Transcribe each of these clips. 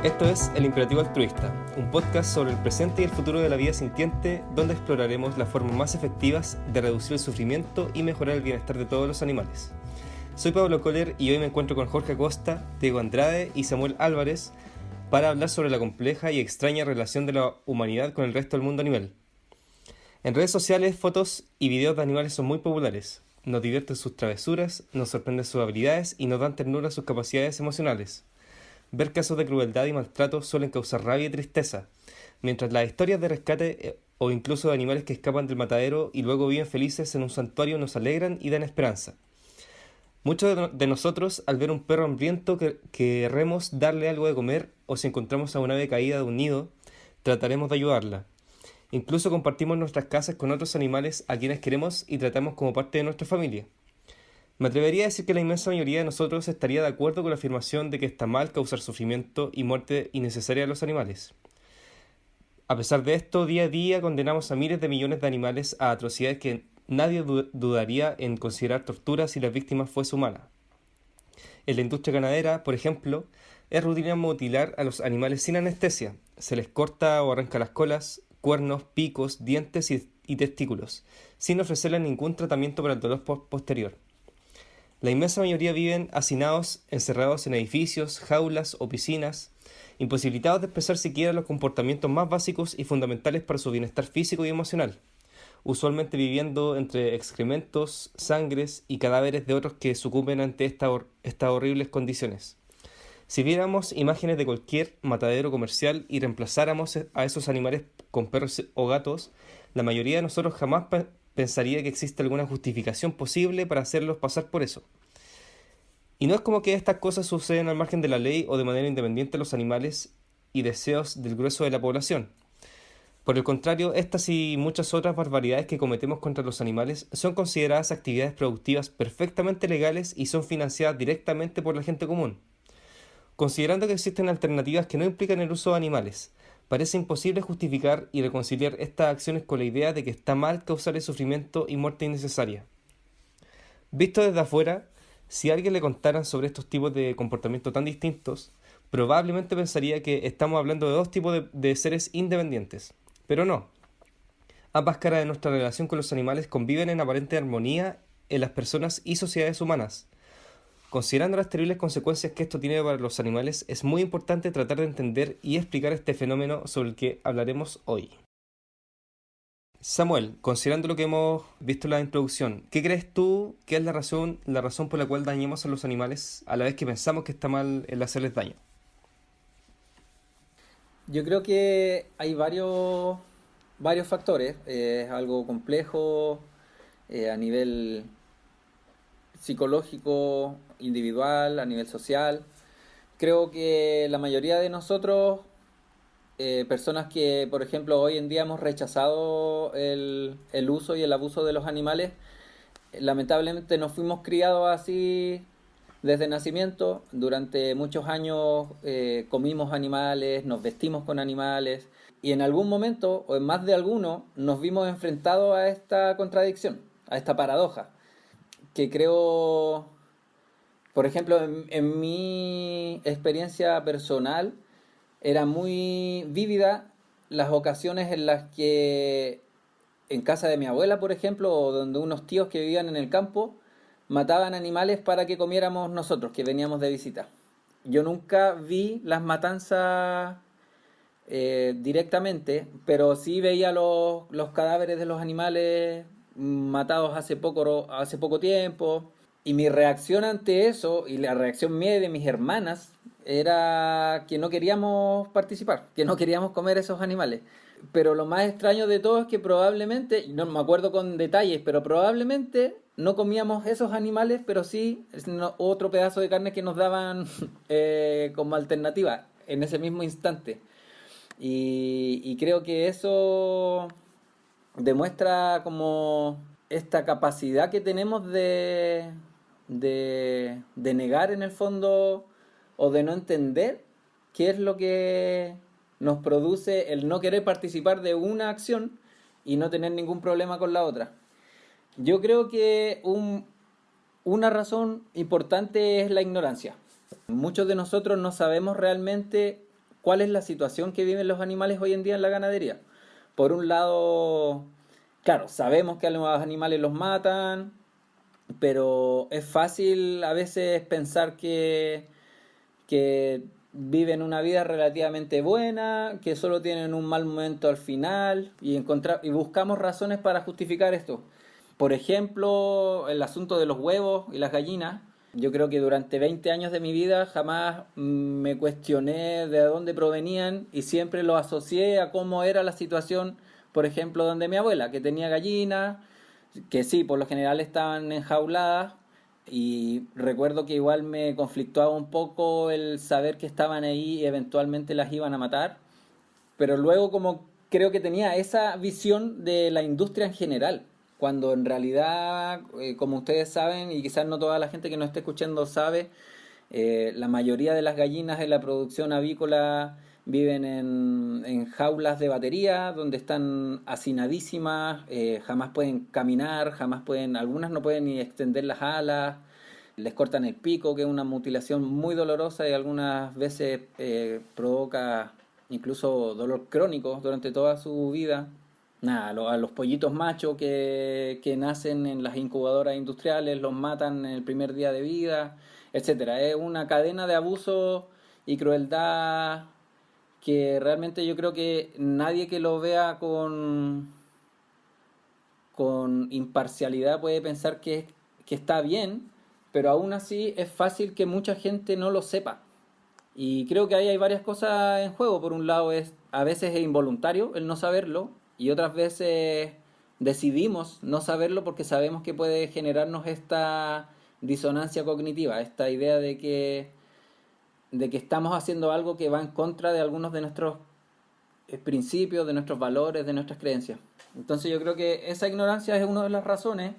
Esto es El Imperativo Altruista, un podcast sobre el presente y el futuro de la vida sintiente, donde exploraremos las formas más efectivas de reducir el sufrimiento y mejorar el bienestar de todos los animales. Soy Pablo Kohler y hoy me encuentro con Jorge Acosta, Diego Andrade y Samuel Álvarez para hablar sobre la compleja y extraña relación de la humanidad con el resto del mundo animal. En redes sociales, fotos y videos de animales son muy populares. Nos divierten sus travesuras, nos sorprenden sus habilidades y nos dan ternura sus capacidades emocionales. Ver casos de crueldad y maltrato suelen causar rabia y tristeza, mientras las historias de rescate o incluso de animales que escapan del matadero y luego viven felices en un santuario nos alegran y dan esperanza. Muchos de nosotros, al ver un perro hambriento, querremos darle algo de comer, o si encontramos a un ave caída de un nido, trataremos de ayudarla. Incluso compartimos nuestras casas con otros animales a quienes queremos y tratamos como parte de nuestra familia. Me atrevería a decir que la inmensa mayoría de nosotros estaría de acuerdo con la afirmación de que está mal causar sufrimiento y muerte innecesaria a los animales. A pesar de esto, día a día condenamos a miles de millones de animales a atrocidades que nadie dudaría en considerar tortura si la víctima fuese humana. En la industria ganadera, por ejemplo, es rutina mutilar a los animales sin anestesia. Se les corta o arranca las colas, cuernos, picos, dientes y testículos, sin ofrecerles ningún tratamiento para el dolor posterior. La inmensa mayoría viven hacinados, encerrados en edificios, jaulas o piscinas, imposibilitados de expresar siquiera los comportamientos más básicos y fundamentales para su bienestar físico y emocional, usualmente viviendo entre excrementos, sangres y cadáveres de otros que sucumben ante estas horribles condiciones. Si viéramos imágenes de cualquier matadero comercial y reemplazáramos a esos animales con perros o gatos, la mayoría de nosotros jamás pensaría que existe alguna justificación posible para hacerlos pasar por eso. Y no es como que estas cosas suceden al margen de la ley o de manera independiente de los animales y deseos del grueso de la población. Por el contrario, estas y muchas otras barbaridades que cometemos contra los animales son consideradas actividades productivas perfectamente legales y son financiadas directamente por la gente común. Considerando que existen alternativas que no implican el uso de animales, parece imposible justificar y reconciliar estas acciones con la idea de que está mal causarle sufrimiento y muerte innecesaria. Visto desde afuera, si a alguien le contaran sobre estos tipos de comportamientos tan distintos, probablemente pensaría que estamos hablando de dos tipos de seres independientes. Pero no. Ambas caras de nuestra relación con los animales conviven en aparente armonía en las personas y sociedades humanas. Considerando las terribles consecuencias que esto tiene para los animales, es muy importante tratar de entender y explicar este fenómeno sobre el que hablaremos hoy. Samuel, considerando lo que hemos visto en la introducción, ¿qué crees tú que es la razón por la cual dañamos a los animales a la vez que pensamos que está mal el hacerles daño? Yo creo que hay varios factores. Es algo complejo a nivel psicológico, individual, a nivel social. Creo que la mayoría de nosotros, personas que, por ejemplo, hoy en día hemos rechazado el uso y el abuso de los animales, lamentablemente nos fuimos criados así desde nacimiento. Durante muchos años comimos animales, nos vestimos con animales y en algún momento, o en más de alguno, nos vimos enfrentados a esta contradicción, a esta paradoja, que creo, por ejemplo, en mi experiencia personal, era muy vívida las ocasiones en las que en casa de mi abuela, por ejemplo, o donde unos tíos que vivían en el campo, mataban animales para que comiéramos nosotros, que veníamos de visita. Yo nunca vi las matanzas directamente, pero sí veía los cadáveres de los animales matados hace poco tiempo. Y mi reacción ante eso, y la reacción mía y de mis hermanas, era que no queríamos participar, que no queríamos comer esos animales. Pero lo más extraño de todo es que probablemente, no me acuerdo con detalles, pero probablemente no comíamos esos animales, pero sí otro pedazo de carne que nos daban como alternativa en ese mismo instante. Y creo que eso demuestra como esta capacidad que tenemos de negar en el fondo o de no entender qué es lo que nos produce el no querer participar de una acción y no tener ningún problema con la otra. Yo creo que una razón importante es la ignorancia. Muchos de nosotros no sabemos realmente cuál es la situación que viven los animales hoy en día en la ganadería. Por un lado, claro, sabemos que a los animales los matan, pero es fácil a veces pensar que viven una vida relativamente buena, que solo tienen un mal momento al final y buscamos razones para justificar esto. Por ejemplo, el asunto de los huevos y las gallinas. Yo creo que durante 20 años de mi vida jamás me cuestioné de dónde provenían y siempre lo asocié a cómo era la situación, por ejemplo, donde mi abuela, que tenía gallinas, que sí, por lo general estaban enjauladas, y recuerdo que igual me conflictuaba un poco el saber que estaban ahí y eventualmente las iban a matar, pero luego como creo que tenía esa visión de la industria en general, cuando en realidad, como ustedes saben, y quizás no toda la gente que nos esté escuchando sabe, la mayoría de las gallinas en la producción avícola viven en jaulas de batería, donde están hacinadísimas, jamás pueden caminar, algunas no pueden ni extender las alas, les cortan el pico, que es una mutilación muy dolorosa y algunas veces provoca incluso dolor crónico durante toda su vida. Nada, a los pollitos machos que nacen en las incubadoras industriales los matan en el primer día de vida, etcétera. Es una cadena de abuso y crueldad que realmente yo creo que nadie que lo vea con imparcialidad puede pensar que está bien, pero aún así es fácil que mucha gente no lo sepa. Y creo que ahí hay varias cosas en juego. Por un lado a veces es involuntario el no saberlo y otras veces decidimos no saberlo porque sabemos que puede generarnos esta disonancia cognitiva, esta idea de que estamos haciendo algo que va en contra de algunos de nuestros principios, de nuestros valores, de nuestras creencias. Entonces yo creo que esa ignorancia es una de las razones.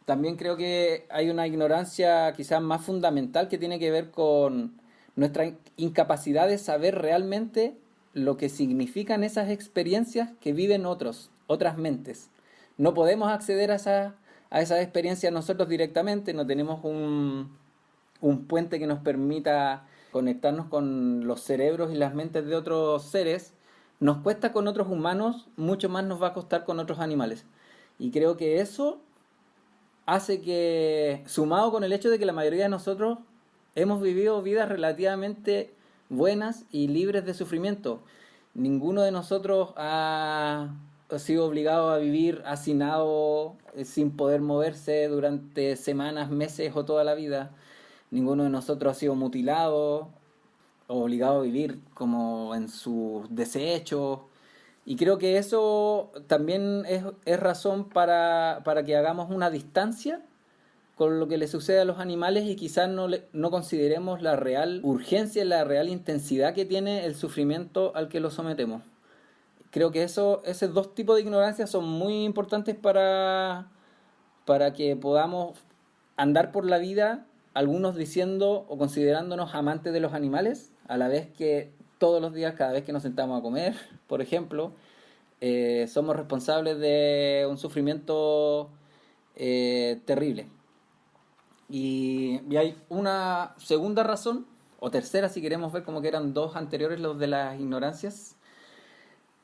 También creo que hay una ignorancia quizás más fundamental que tiene que ver con nuestra incapacidad de saber realmente lo que significan esas experiencias que viven otras mentes. No podemos acceder a esas experiencias nosotros directamente, no tenemos un puente que nos permita conectarnos con los cerebros y las mentes de otros seres. Nos cuesta con otros humanos, mucho más nos va a costar con otros animales. Y creo que eso hace que, sumado con el hecho de que la mayoría de nosotros hemos vivido vidas relativamente buenas y libres de sufrimiento. Ninguno de nosotros ha sido obligado a vivir hacinado, sin poder moverse durante semanas, meses o toda la vida. Ninguno de nosotros ha sido mutilado, obligado a vivir como en sus desechos. Y creo que eso también es razón para que hagamos una distancia con lo que le sucede a los animales y quizás no consideremos la real urgencia, la real intensidad que tiene el sufrimiento al que los sometemos. Creo que esos dos tipos de ignorancia son muy importantes para que podamos andar por la vida, algunos diciendo o considerándonos amantes de los animales, a la vez que todos los días, cada vez que nos sentamos a comer, por ejemplo, somos responsables de un sufrimiento terrible. Y hay una segunda razón, o tercera si queremos ver como que eran dos anteriores los de las ignorancias,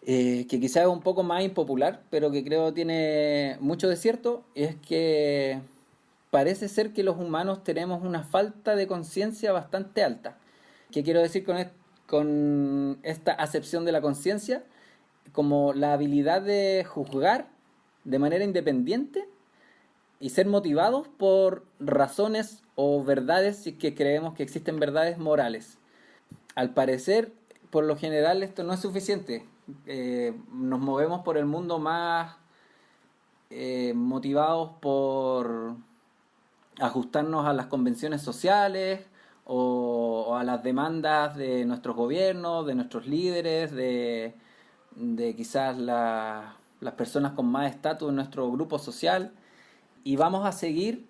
que quizás es un poco más impopular, pero que creo tiene mucho de cierto, es que parece ser que los humanos tenemos una falta de conciencia bastante alta. ¿Qué quiero decir con esta acepción de la conciencia? Como la habilidad de juzgar de manera independiente y ser motivados por razones o verdades, si es que creemos que existen verdades morales. Al parecer, por lo general, esto no es suficiente. Nos movemos por el mundo más motivados por ajustarnos a las convenciones sociales o a las demandas de nuestros gobiernos, de nuestros líderes, de quizás las personas con más estatus en nuestro grupo social, y vamos a seguir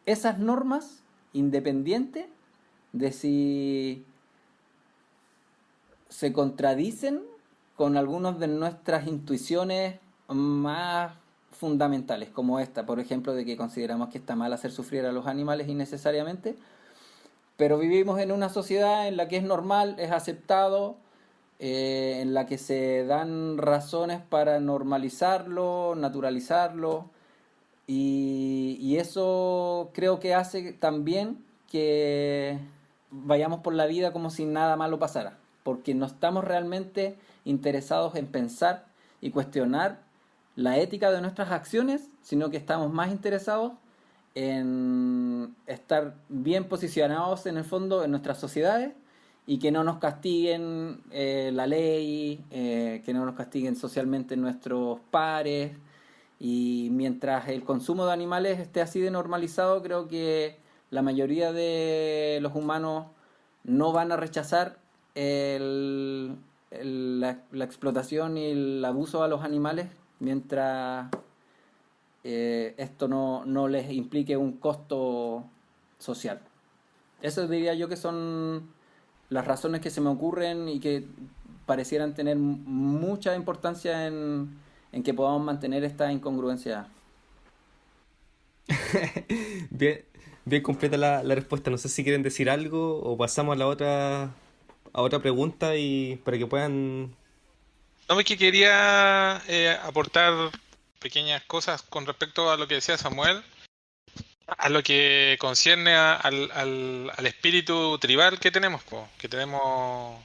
esas normas independiente de si se contradicen con algunas de nuestras intuiciones más fundamentales, como esta, por ejemplo, de que consideramos que está mal hacer sufrir a los animales innecesariamente, pero vivimos en una sociedad en la que es normal, es aceptado en la que se dan razones para normalizarlo, naturalizarlo, y eso creo que hace también que vayamos por la vida como si nada malo pasara, porque no estamos realmente interesados en pensar y cuestionar la ética de nuestras acciones, sino que estamos más interesados en estar bien posicionados en el fondo en nuestras sociedades y que no nos castiguen la ley, que no nos castiguen socialmente nuestros pares. Y mientras el consumo de animales esté así de normalizado, creo que la mayoría de los humanos no van a rechazar la explotación y el abuso a los animales mientras esto no les implique un costo social. Eso diría yo que son las razones que se me ocurren y que parecieran tener mucha importancia en que podamos mantener esta incongruencia. Bien, bien completa la respuesta. No sé si quieren decir algo o pasamos a otra pregunta y para que puedan... No, es que quería aportar pequeñas cosas con respecto a lo que decía Samuel, a lo que concierne al espíritu tribal que tenemos, po, que tenemos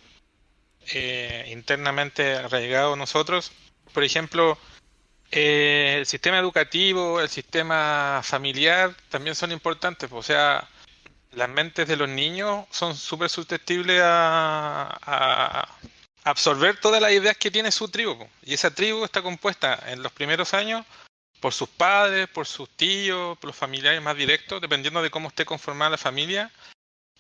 internamente arraigado nosotros. Por ejemplo, el sistema educativo, el sistema familiar también son importantes, po. O sea, las mentes de los niños son súper susceptibles a absorber todas las ideas que tiene su tribu, po. Y esa tribu está compuesta en los primeros años por sus padres, por sus tíos, por los familiares más directos, dependiendo de cómo esté conformada la familia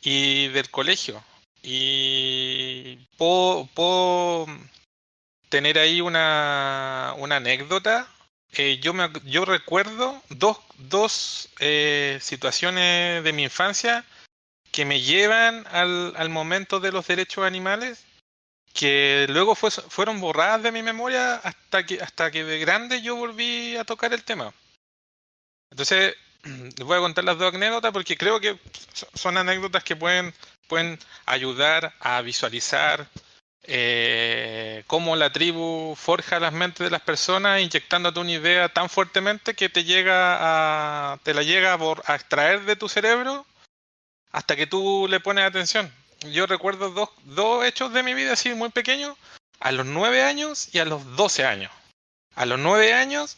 y del colegio. Y puedo tener ahí una anécdota. Yo recuerdo dos situaciones de mi infancia que me llevan al momento de los derechos animales, que luego fueron borradas de mi memoria hasta que de grande yo volví a tocar el tema. Entonces, les voy a contar las dos anécdotas porque creo que son anécdotas que pueden ayudar a visualizar cómo la tribu forja las mentes de las personas, inyectándote una idea tan fuertemente que te la llega a extraer de tu cerebro hasta que tú le pones atención. Yo recuerdo dos hechos de mi vida así muy pequeños, a los 9 años y a los 12 años. A los 9 años,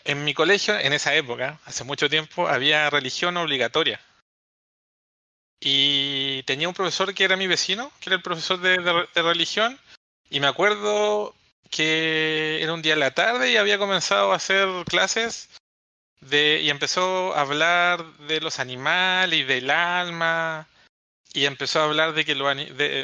en mi colegio, en esa época, hace mucho tiempo, había religión obligatoria. Y tenía un profesor que era mi vecino, que era el profesor de religión, y me acuerdo que era un día en la tarde y había comenzado a hacer clases y empezó a hablar de los animales y del alma, y empezó a hablar de que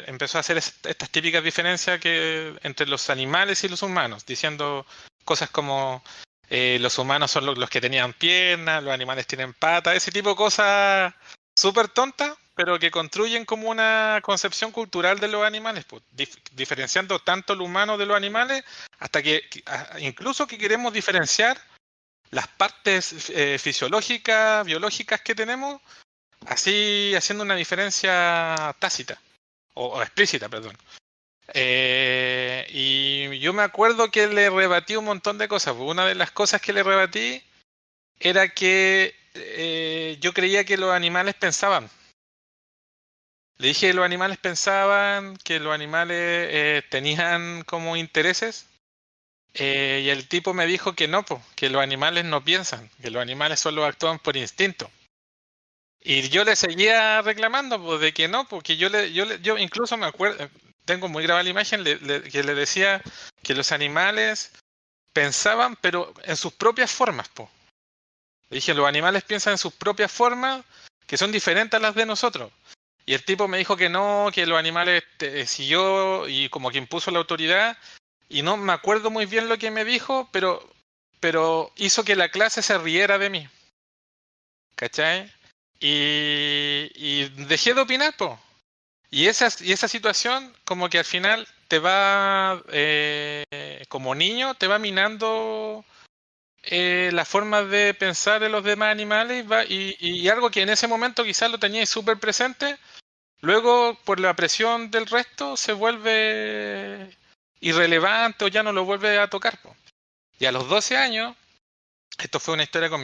empezó a hacer estas típicas diferencias entre los animales y los humanos, diciendo cosas como los humanos son los que tenían piernas, los animales tienen patas, ese tipo de cosas súper tontas, pero que construyen como una concepción cultural de los animales, pues, diferenciando tanto el humano de los animales, hasta incluso que queremos diferenciar las partes fisiológicas, biológicas que tenemos, así haciendo una diferencia tácita, o explícita, perdón. Y yo me acuerdo que le rebatí un montón de cosas. Una de las cosas que le rebatí era que yo creía que los animales pensaban. Le dije que los animales pensaban, que los animales tenían como intereses, y el tipo me dijo que no, po, que los animales no piensan, que los animales solo actúan por instinto. Y yo le seguía reclamando pues, de que no, porque yo incluso me acuerdo, tengo muy grabada la imagen, que le decía que los animales pensaban, pero en sus propias formas, po. Le dije, los animales piensan en sus propias formas, que son diferentes a las de nosotros. Y el tipo me dijo que no, que los animales siguió y como que impuso la autoridad. Y no me acuerdo muy bien lo que me dijo, pero hizo que la clase se riera de mí. ¿Cachai? Y dejé de opinar, po. Y esa situación como que al final te va, como niño, te va minando la forma de pensar de los demás animales y algo que en ese momento quizás lo teníais súper presente, Luego, por la presión del resto, se vuelve irrelevante o ya no lo vuelve a tocar, po. Y a los 12 años, esto fue una historia con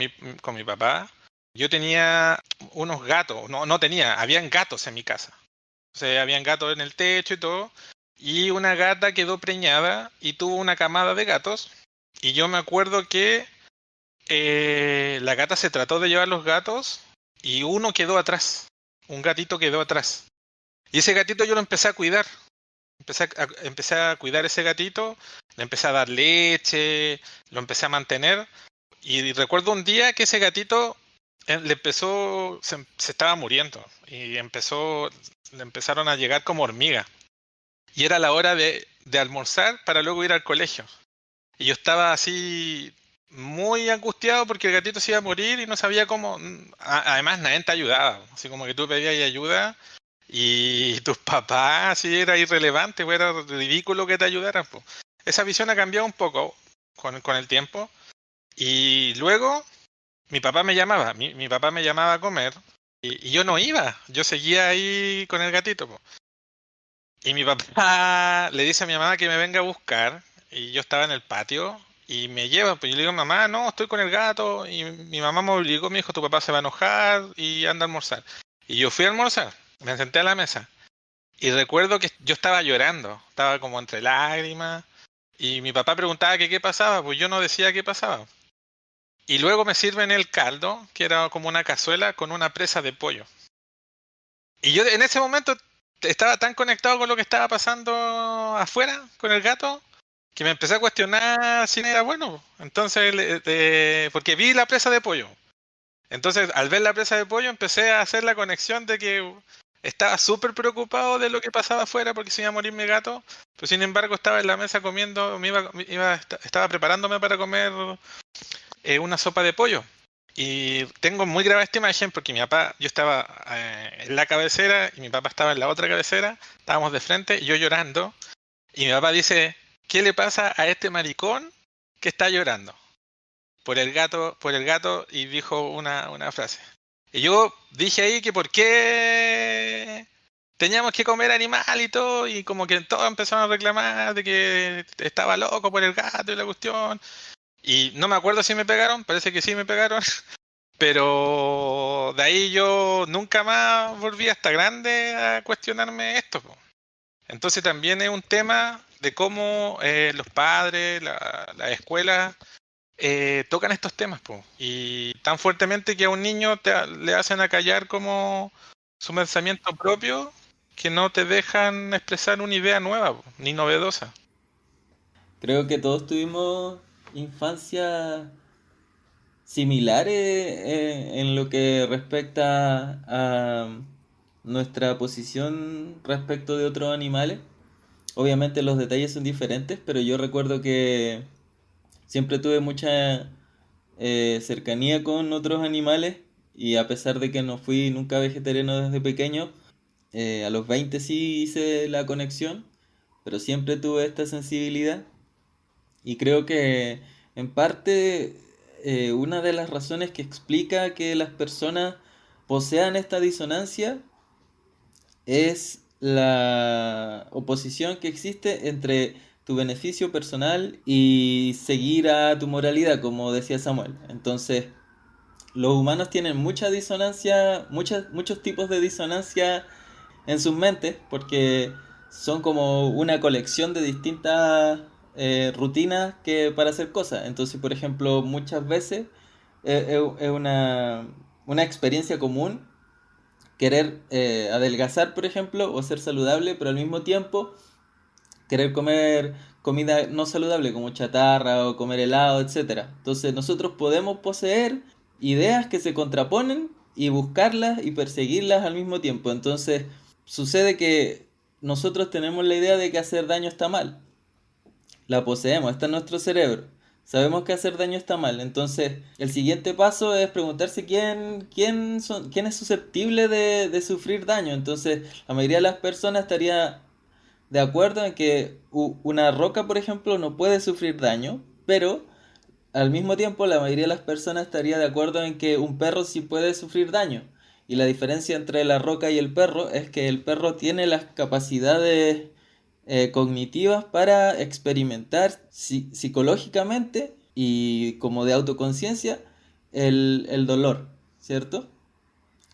mi papá. Yo tenía unos gatos, no tenía, habían gatos en mi casa. O sea, habían gatos en el techo y todo. Y una gata quedó preñada y tuvo una camada de gatos. Y yo me acuerdo que la gata se trató de llevar los gatos y uno quedó atrás. Un gatito quedó atrás. Y ese gatito yo lo empecé a cuidar. Empecé a cuidar ese gatito, le empecé a dar leche, lo empecé a mantener. Y recuerdo un día que ese gatito se estaba muriendo y le empezaron a llegar como hormigas. Y era la hora de almorzar para luego ir al colegio. Y yo estaba así muy angustiado porque el gatito se iba a morir y no sabía cómo. Además, nadie te ayudaba. Así como que tú pedías ayuda y tus papás, así era irrelevante, pues era ridículo que te ayudaran, pues. Esa visión ha cambiado un poco con el tiempo. Y luego mi papá me llamaba a comer y yo no iba, yo seguía ahí con el gatito, pues. Y mi papá le dice a mi mamá que me venga a buscar y yo estaba en el patio y me lleva, pues yo le digo, mamá, no, estoy con el gato y mi mamá me obligó, me dijo, tu papá se va a enojar y anda a almorzar. Y yo fui a almorzar, me senté a la mesa y recuerdo que yo estaba llorando, estaba como entre lágrimas y mi papá preguntaba que qué pasaba, pues yo no decía qué pasaba. Y luego me sirven el caldo, que era como una cazuela con una presa de pollo. Y yo en ese momento estaba tan conectado con lo que estaba pasando afuera con el gato que me empecé a cuestionar si era bueno. Entonces, porque vi la presa de pollo. Entonces, al ver la presa de pollo, empecé a hacer la conexión de que estaba súper preocupado de lo que pasaba afuera porque se iba a morir mi gato. Pero sin embargo, estaba en la mesa comiendo, estaba preparándome para comer una sopa de pollo. Y tengo muy grave esta imagen porque mi papá, yo estaba en la cabecera y mi papá estaba en la otra cabecera, estábamos de frente y yo llorando. Y mi papá dice, ¿qué le pasa a este maricón que está llorando? Por el gato, y dijo una frase. Y yo dije ahí que por qué teníamos que comer animal y todo, y como que todos empezaron a reclamar de que estaba loco por el gato y la cuestión. Y no me acuerdo si me pegaron, parece que sí me pegaron, pero de ahí yo nunca más volví hasta grande a cuestionarme esto, po. Entonces también es un tema de cómo los padres, las escuelas tocan estos temas, po. Y tan fuertemente que a un niño le hacen acallar como su pensamiento propio que no te dejan expresar una idea nueva, po, ni novedosa. Creo que todos tuvimos infancias similares en lo que respecta a nuestra posición respecto de otros animales. Obviamente los detalles son diferentes, pero yo recuerdo que siempre tuve mucha cercanía con otros animales y a pesar de que no fui nunca vegetariano desde pequeño, a los 20 sí hice la conexión, pero siempre tuve esta sensibilidad y creo que en parte una de las razones que explica que las personas posean esta disonancia es la oposición que existe entre tu beneficio personal y seguir a tu moralidad, como decía Samuel. Entonces, los humanos tienen mucha disonancia, muchos tipos de disonancia en sus mentes, porque son como una colección de distintas rutinas que para hacer cosas. Entonces, por ejemplo, muchas veces es una experiencia común querer adelgazar, por ejemplo, o ser saludable, pero al mismo tiempo querer comer comida no saludable como chatarra o comer helado, etcétera. Entonces nosotros podemos poseer ideas que se contraponen y buscarlas y perseguirlas al mismo tiempo. Entonces sucede que nosotros tenemos la idea de que hacer daño está mal. La poseemos, está en nuestro cerebro. Sabemos que hacer daño está mal. Entonces, el siguiente paso es preguntarse quién es susceptible de sufrir daño. Entonces, la mayoría de las personas estaría de acuerdo en que una roca, por ejemplo, no puede sufrir daño, pero al mismo tiempo la mayoría de las personas estaría de acuerdo en que un perro sí puede sufrir daño. Y la diferencia entre la roca y el perro es que el perro tiene las capacidades cognitivas para experimentar psicológicamente y como de autoconciencia el dolor, ¿cierto?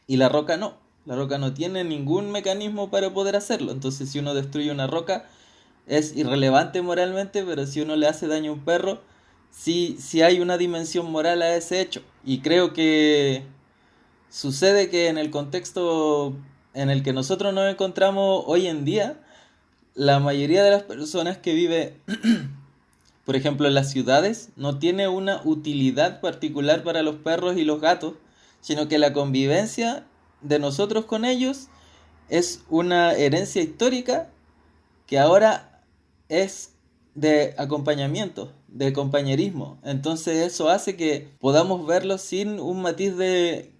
Y la roca no. La roca no tiene ningún mecanismo para poder hacerlo. Entonces, si uno destruye una roca, es irrelevante moralmente, pero si uno le hace daño a un perro, sí hay una dimensión moral a ese hecho. Y creo que sucede que en el contexto en el que nosotros nos encontramos hoy en día, la mayoría de las personas que vive, por ejemplo, en las ciudades, no tiene una utilidad particular para los perros y los gatos, sino que la convivencia de nosotros con ellos es una herencia histórica que ahora es de acompañamiento, de compañerismo. Entonces eso hace que podamos verlos sin un matiz de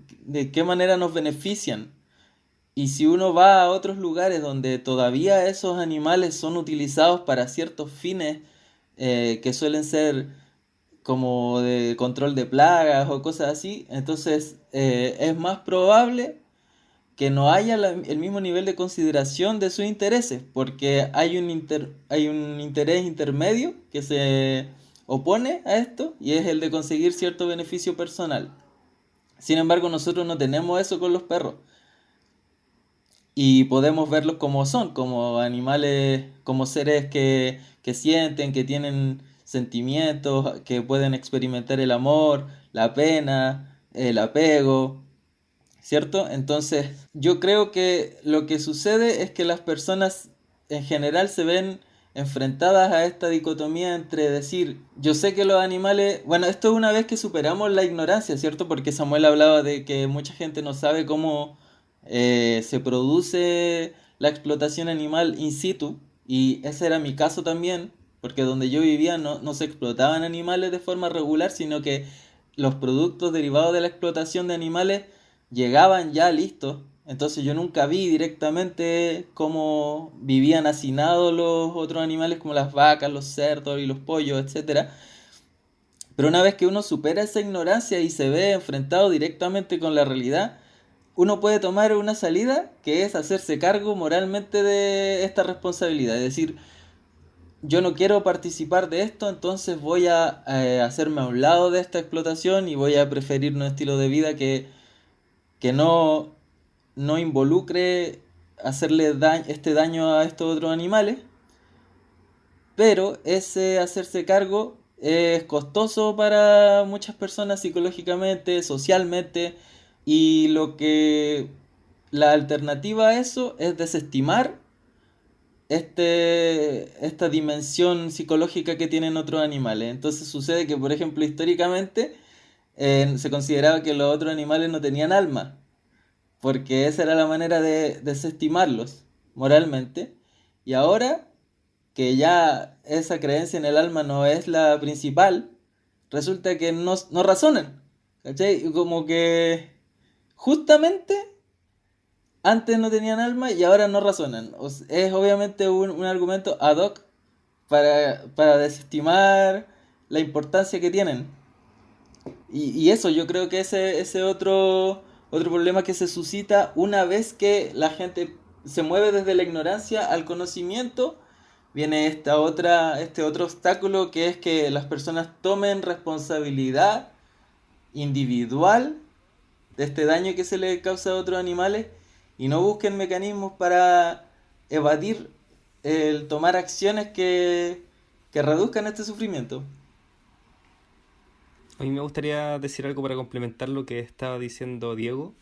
qué manera nos benefician. Y si uno va a otros lugares donde todavía esos animales son utilizados para ciertos fines que suelen ser como de control de plagas o cosas así, entonces es más probable que no haya el mismo nivel de consideración de sus intereses, porque hay un interés intermedio que se opone a esto y es el de conseguir cierto beneficio personal. Sin embargo, nosotros no tenemos eso con los perros y podemos verlos como son, como animales, como seres que sienten, que tienen sentimientos, que pueden experimentar el amor, la pena, el apego, ¿cierto? Entonces, yo creo que lo que sucede es que las personas en general se ven enfrentadas a esta dicotomía entre decir, yo sé que los animales, bueno, esto es una vez que superamos la ignorancia, ¿cierto? Porque Samuel hablaba de que mucha gente no sabe cómo se produce la explotación animal in situ, y ese era mi caso también, porque donde yo vivía no se explotaban animales de forma regular, sino que los productos derivados de la explotación de animales llegaban ya listos. Entonces yo nunca vi directamente cómo vivían hacinados los otros animales como las vacas, los cerdos y los pollos, etcétera. Pero una vez que uno supera esa ignorancia y se ve enfrentado directamente con la realidad, uno puede tomar una salida que es hacerse cargo moralmente de esta responsabilidad. Es decir, yo no quiero participar de esto, entonces voy a hacerme a un lado de esta explotación y voy a preferir un estilo de vida que no involucre hacerle este daño a estos otros animales, pero ese hacerse cargo es costoso para muchas personas psicológicamente, socialmente, y la alternativa a eso es desestimar esta dimensión psicológica que tienen otros animales. Entonces sucede que, por ejemplo, históricamente se consideraba que los otros animales no tenían alma, porque esa era la manera de desestimarlos moralmente. Y ahora que ya esa creencia en el alma no es la principal, resulta que no razonan, ¿cachai? Y como que justamente antes no tenían alma y ahora no razonan. Es obviamente un argumento ad hoc para desestimar la importancia que tienen. Y eso, yo creo que ese otro problema que se suscita una vez que la gente se mueve desde la ignorancia al conocimiento, viene este otro obstáculo que es que las personas tomen responsabilidad individual de este daño que se le causa a otros animales y no busquen mecanismos para evadir el tomar acciones que reduzcan este sufrimiento. A mí me gustaría decir algo para complementar lo que estaba diciendo Diego,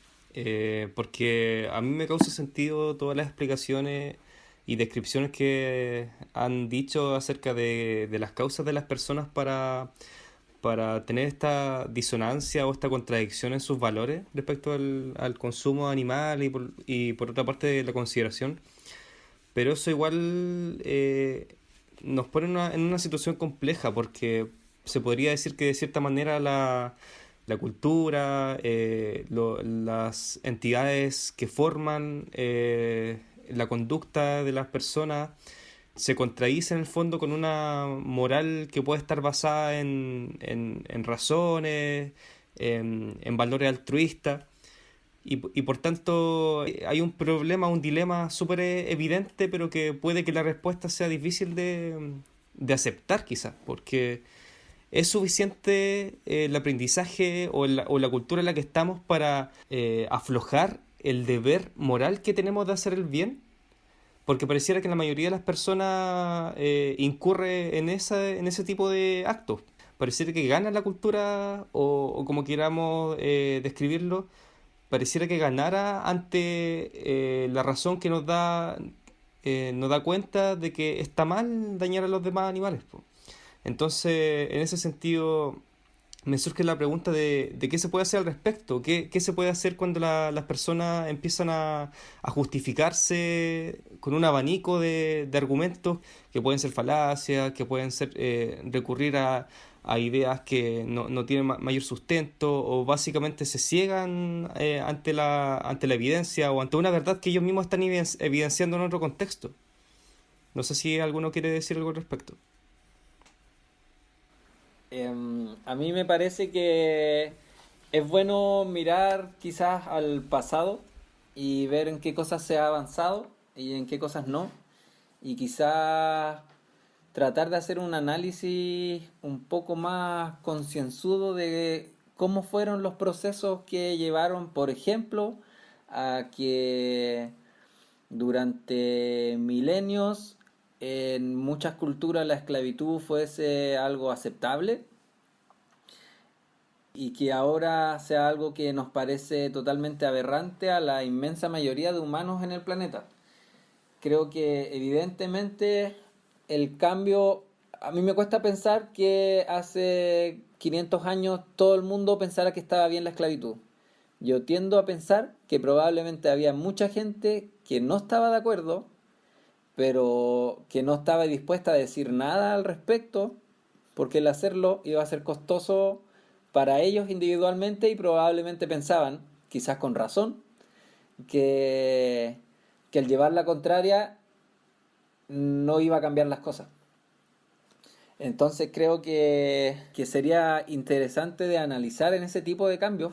porque a mí me causa sentido todas las explicaciones y descripciones que han dicho acerca de las causas de las personas para tener esta disonancia o esta contradicción en sus valores respecto al consumo animal y por otra parte de la consideración. Pero eso igual nos pone en una situación compleja porque se podría decir que de cierta manera la cultura, las entidades que forman la conducta de las personas se contradice en el fondo con una moral que puede estar basada en razones, en valores altruistas. y por tanto hay un problema, un dilema súper evidente, pero que puede que la respuesta sea difícil de aceptar quizás, porque ¿es suficiente el aprendizaje o la cultura en la que estamos para aflojar el deber moral que tenemos de hacer el bien? Porque pareciera que la mayoría de las personas incurre en ese tipo de actos. Pareciera que gana la cultura, o como queramos describirlo, pareciera que ganara ante la razón que nos da cuenta de que está mal dañar a los demás animales, po. Entonces, en ese sentido, me surge la pregunta de qué se puede hacer al respecto, qué se puede hacer cuando las personas empiezan a justificarse con un abanico de argumentos que pueden ser falacias, que pueden ser recurrir a ideas que no tienen mayor sustento, o básicamente se ciegan ante la evidencia o ante una verdad que ellos mismos están evidenciando en otro contexto. No sé si alguno quiere decir algo al respecto. A mí me parece que es bueno mirar quizás al pasado y ver en qué cosas se ha avanzado y en qué cosas no. Y quizás tratar de hacer un análisis un poco más concienzudo de cómo fueron los procesos que llevaron, por ejemplo, a que durante milenios en muchas culturas la esclavitud fuese algo aceptable y que ahora sea algo que nos parece totalmente aberrante a la inmensa mayoría de humanos en el planeta. Creo que evidentemente el cambio, a mí me cuesta pensar que hace 500 años todo el mundo pensara que estaba bien la esclavitud. Yo tiendo a pensar que probablemente había mucha gente que no estaba de acuerdo, pero que no estaba dispuesta a decir nada al respecto, porque el hacerlo iba a ser costoso para ellos individualmente y probablemente pensaban, quizás con razón, que, que el llevar la contraria no iba a cambiar las cosas. Entonces creo que sería interesante de analizar en ese tipo de cambios.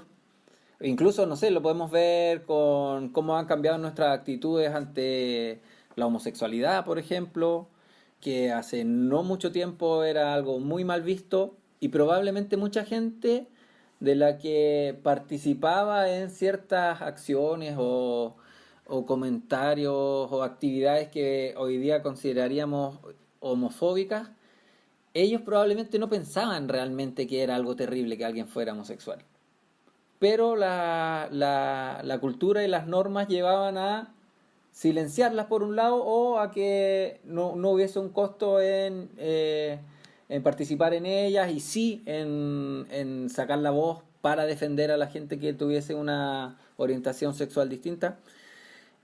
Incluso, no sé, lo podemos ver con cómo han cambiado nuestras actitudes ante la homosexualidad, por ejemplo, que hace no mucho tiempo era algo muy mal visto y probablemente mucha gente de la que participaba en ciertas acciones o comentarios o actividades que hoy día consideraríamos homofóbicas, ellos probablemente no pensaban realmente que era algo terrible que alguien fuera homosexual. Pero la cultura y las normas llevaban a silenciarlas por un lado o a que no hubiese un costo en participar en ellas y sí en sacar la voz para defender a la gente que tuviese una orientación sexual distinta.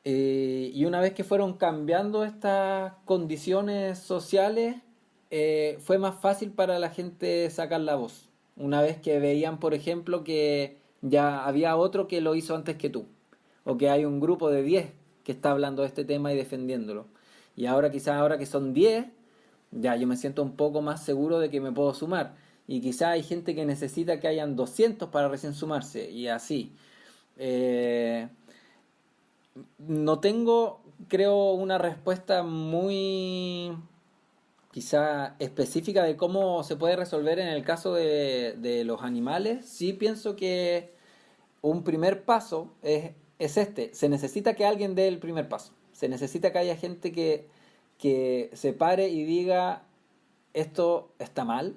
Y una vez que fueron cambiando estas condiciones sociales, fue más fácil para la gente sacar la voz. Una vez que veían, por ejemplo, que ya había otro que lo hizo antes que tú, o que hay un grupo de 10 que está hablando de este tema y defendiéndolo. Y ahora quizás ahora que son 10 ya yo me siento un poco más seguro de que me puedo sumar. Y quizás hay gente que necesita que hayan 200 para recién sumarse, y así. Eh, no tengo, creo, una respuesta muy quizá específica de cómo se puede resolver en el caso de los animales. Sí pienso que un primer paso es este. Se necesita que alguien dé el primer paso. Se necesita que haya gente que se pare y diga, esto está mal.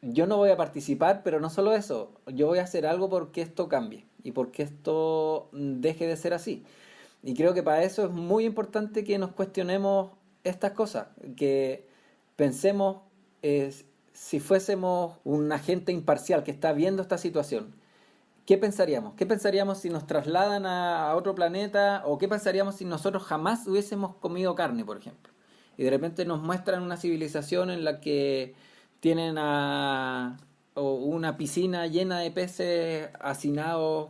Yo no voy a participar, pero no solo eso. Yo voy a hacer algo porque esto cambie y porque esto deje de ser así. Y creo que para eso es muy importante que nos cuestionemos estas cosas, que pensemos si fuésemos un agente imparcial que está viendo esta situación, ¿qué pensaríamos? ¿Qué pensaríamos si nos trasladan a otro planeta? ¿O qué pensaríamos si nosotros jamás hubiésemos comido carne, por ejemplo? Y de repente nos muestran una civilización en la que tienen o una piscina llena de peces hacinados,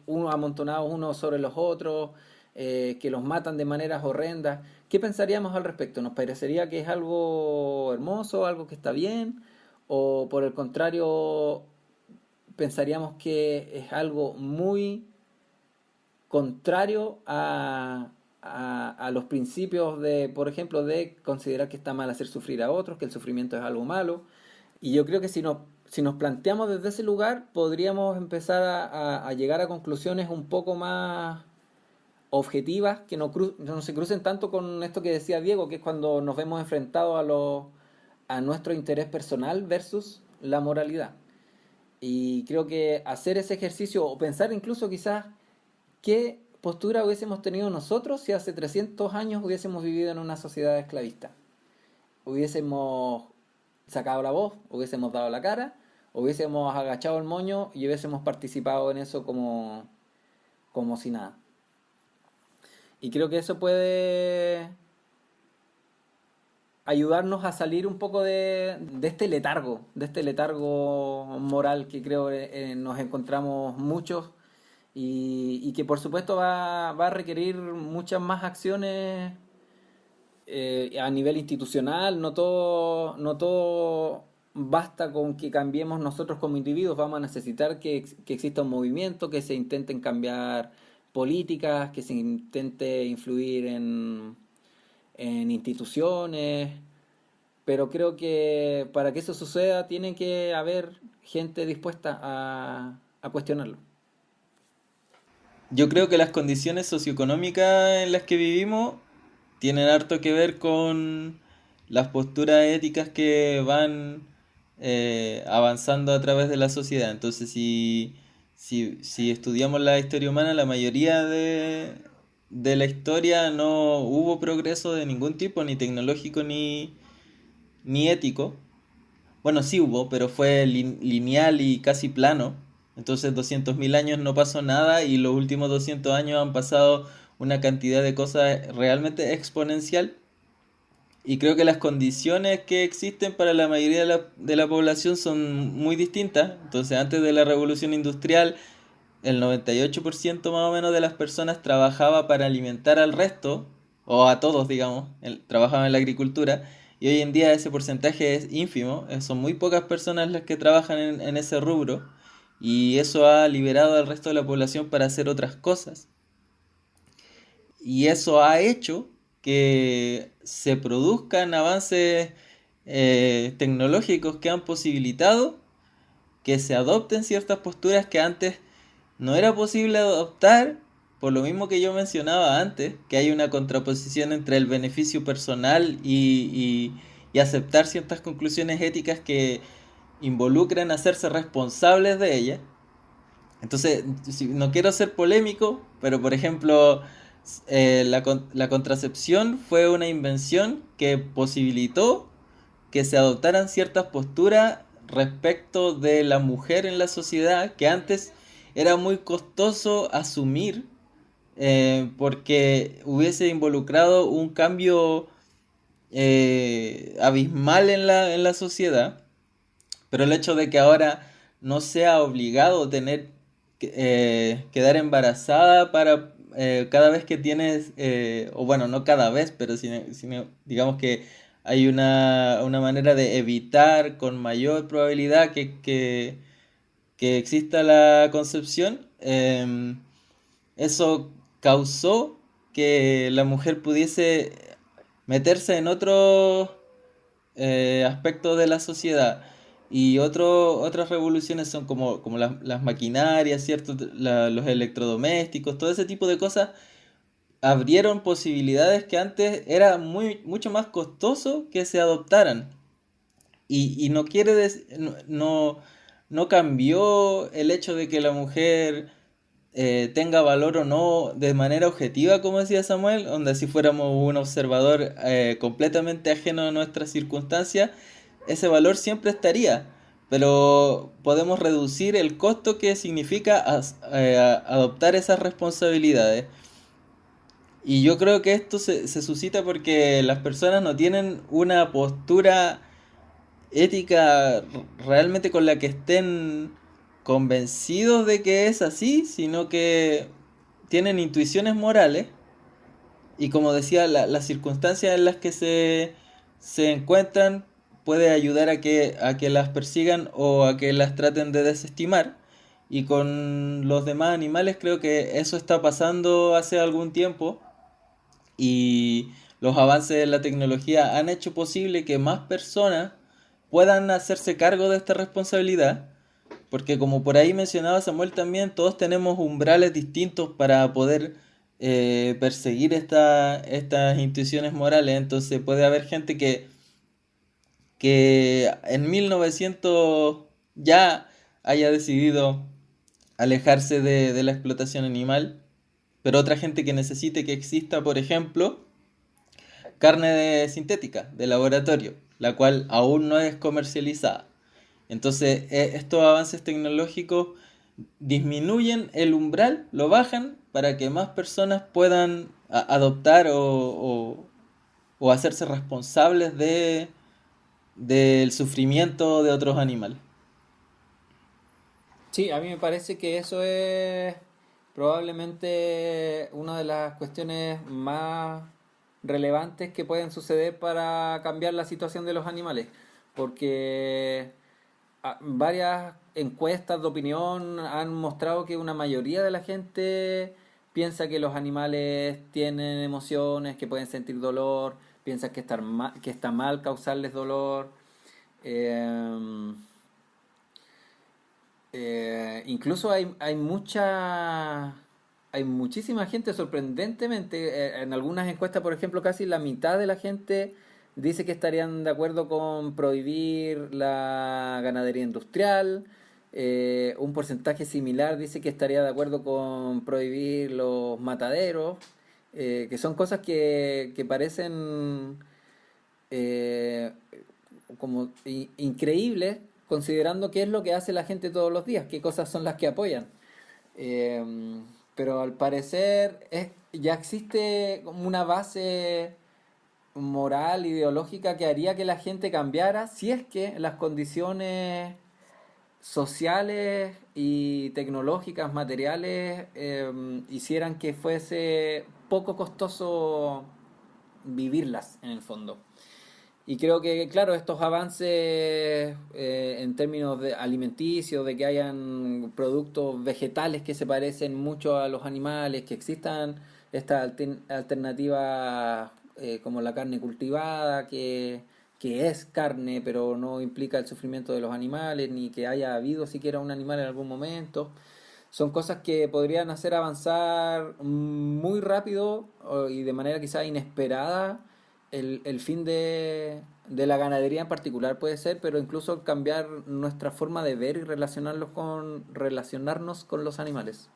unos amontonados unos sobre los otros, que los matan de maneras horrendas. ¿Qué pensaríamos al respecto? ¿Nos parecería que es algo hermoso, algo que está bien? ¿O por el contrario pensaríamos que es algo muy contrario a los principios de, por ejemplo, de considerar que está mal hacer sufrir a otros, que el sufrimiento es algo malo. Y yo creo que si nos planteamos desde ese lugar, podríamos empezar a llegar a conclusiones un poco más objetivas, que no se crucen tanto con esto que decía Diego, que es cuando nos vemos enfrentados a nuestro interés personal versus la moralidad. Y creo que hacer ese ejercicio, o pensar incluso quizás qué postura hubiésemos tenido nosotros si hace 300 años hubiésemos vivido en una sociedad esclavista. Hubiésemos sacado la voz, hubiésemos dado la cara, hubiésemos agachado el moño y hubiésemos participado en eso como si nada. Y creo que eso puede ayudarnos a salir un poco de este letargo moral que creo nos encontramos muchos y que por supuesto va a requerir muchas más acciones a nivel institucional. No todo basta con que cambiemos nosotros como individuos, vamos a necesitar que exista un movimiento, que se intenten cambiar políticas, que se intente influir en instituciones, pero creo que para que eso suceda tiene que haber gente dispuesta a cuestionarlo. Yo creo que las condiciones socioeconómicas en las que vivimos tienen harto que ver con las posturas éticas que van avanzando a través de la sociedad. Entonces, si estudiamos la historia humana, la mayoría de la historia no hubo progreso de ningún tipo, ni tecnológico ni ético. Bueno, sí hubo, pero fue lineal y casi plano. Entonces 200.000 años no pasó nada y los últimos 200 años han pasado una cantidad de cosas realmente exponencial. Y creo que las condiciones que existen para la mayoría de la población son muy distintas. Entonces antes de la revolución industrial, el 98% más o menos de las personas trabajaba para alimentar al resto, o a todos, digamos, trabajaban en la agricultura. Y hoy en día ese porcentaje es ínfimo, son muy pocas personas las que trabajan en ese rubro y eso ha liberado al resto de la población para hacer otras cosas. Y eso ha hecho que se produzcan avances tecnológicos que han posibilitado que se adopten ciertas posturas que antes no era posible adoptar, por lo mismo que yo mencionaba antes, que hay una contraposición entre el beneficio personal y aceptar ciertas conclusiones éticas que involucran hacerse responsables de ellas. Entonces, no quiero ser polémico, pero por ejemplo, la contracepción fue una invención que posibilitó que se adoptaran ciertas posturas respecto de la mujer en la sociedad que antes era muy costoso asumir porque hubiese involucrado un cambio abismal en la sociedad, pero el hecho de que ahora no sea obligado tener quedar embarazada para cada vez que tienes, o bueno, no cada vez, pero sino digamos que hay una manera de evitar con mayor probabilidad que exista la concepción, eso causó que la mujer pudiese meterse en otros aspectos de la sociedad. Y otras revoluciones son como las maquinarias, ¿cierto? Los electrodomésticos, todo ese tipo de cosas abrieron posibilidades que antes era mucho más costoso que se adoptaran. Y no quiere no cambió el hecho de que la mujer tenga valor o no de manera objetiva, como decía Samuel, donde si fuéramos un observador completamente ajeno a nuestras circunstancias, ese valor siempre estaría, pero podemos reducir el costo que significa adoptar esas responsabilidades. Y yo creo que esto se suscita porque las personas no tienen una postura ética realmente con la que estén convencidos de que es así, sino que tienen intuiciones morales y como decía, las circunstancias en las que se encuentran puede ayudar a que las persigan o a que las traten de desestimar y con los demás animales creo que eso está pasando hace algún tiempo y los avances de la tecnología han hecho posible que más personas puedan hacerse cargo de esta responsabilidad, porque como por ahí mencionaba Samuel también, todos tenemos umbrales distintos para poder perseguir estas intuiciones morales, entonces puede haber gente que en 1900 ya haya decidido alejarse de la explotación animal, pero otra gente que necesite que exista, por ejemplo, sintética de laboratorio, la cual aún no es comercializada. Entonces, estos avances tecnológicos disminuyen el umbral, lo bajan para que más personas puedan adoptar o hacerse responsables del sufrimiento de otros animales. Sí, a mí me parece que eso es probablemente una de las cuestiones más relevantes que pueden suceder para cambiar la situación de los animales, porque varias encuestas de opinión han mostrado que una mayoría de la gente piensa que los animales tienen emociones, que pueden sentir dolor, piensa que está mal causarles dolor. Eh, Incluso hay muchísima gente, sorprendentemente, en algunas encuestas, por ejemplo, casi la mitad de la gente dice que estarían de acuerdo con prohibir la ganadería industrial. Un porcentaje similar dice que estaría de acuerdo con prohibir los mataderos, que son cosas que parecen eh, como increíbles, considerando qué es lo que hace la gente todos los días, qué cosas son las que apoyan. Eh, pero al parecer ya existe como una base moral, ideológica, que haría que la gente cambiara si es que las condiciones sociales y tecnológicas, materiales, hicieran que fuese poco costoso vivirlas en el fondo. Y creo que, claro, estos avances en términos de alimenticios, de que hayan productos vegetales que se parecen mucho a los animales, que existan estas alternativas como la carne cultivada, que es carne, pero no implica el sufrimiento de los animales, ni que haya habido siquiera un animal en algún momento. Son cosas que podrían hacer avanzar muy rápido y de manera quizá inesperada el fin de la ganadería en particular puede ser, pero incluso cambiar nuestra forma de ver y relacionarnos con los animales.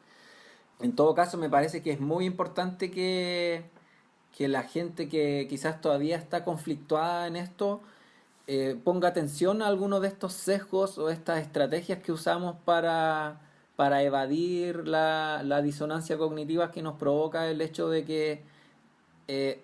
En todo caso, me parece que es muy importante que la gente que quizás todavía está conflictuada en esto ponga atención a algunos de estos sesgos o estas estrategias que usamos para evadir la disonancia cognitiva que nos provoca el hecho de que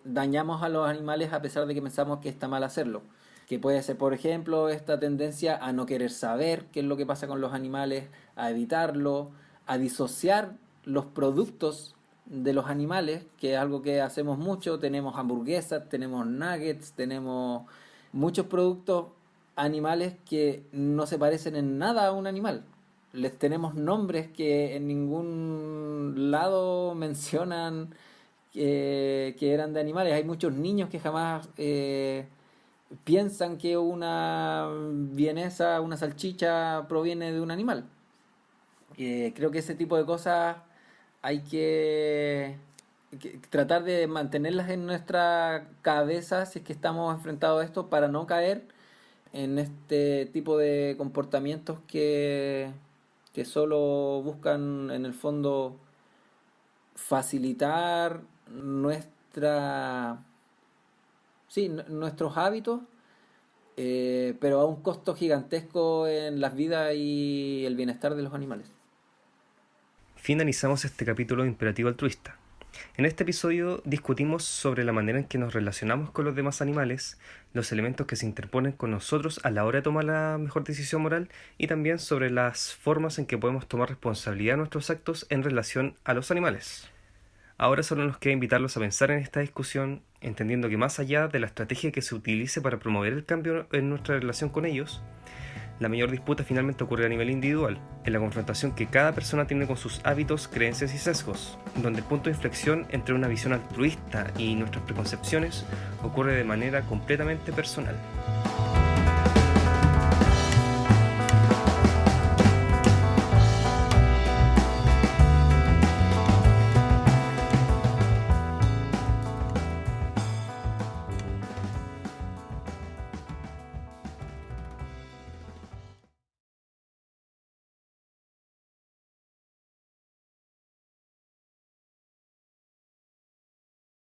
dañamos a los animales a pesar de que pensamos que está mal hacerlo. Que puede ser, por ejemplo, esta tendencia a no querer saber qué es lo que pasa con los animales, a evitarlo, a disociar los productos de los animales, que es algo que hacemos mucho. Tenemos hamburguesas, tenemos nuggets, tenemos muchos productos animales que no se parecen en nada a un animal. Les tenemos nombres que en ningún lado mencionan que eran de animales. Hay muchos niños que jamás piensan que una vienesa, una salchicha proviene de un animal. Creo que ese tipo de cosas hay que tratar de mantenerlas en nuestra cabeza si es que estamos enfrentados a esto, para no caer en este tipo de comportamientos que solo buscan en el fondo facilitar nuestros hábitos, pero a un costo gigantesco en las vidas y el bienestar de los animales. Finalizamos este capítulo de Imperativo Altruista. En este episodio discutimos sobre la manera en que nos relacionamos con los demás animales, los elementos que se interponen con nosotros a la hora de tomar la mejor decisión moral y también sobre las formas en que podemos tomar responsabilidad de nuestros actos en relación a los animales. Ahora solo nos queda invitarlos a pensar en esta discusión, entendiendo que más allá de la estrategia que se utilice para promover el cambio en nuestra relación con ellos, La mayor disputa finalmente ocurre a nivel individual, en la confrontación que cada persona tiene con sus hábitos, creencias y sesgos, donde el punto de inflexión entre una visión altruista y nuestras preconcepciones ocurre de manera completamente personal.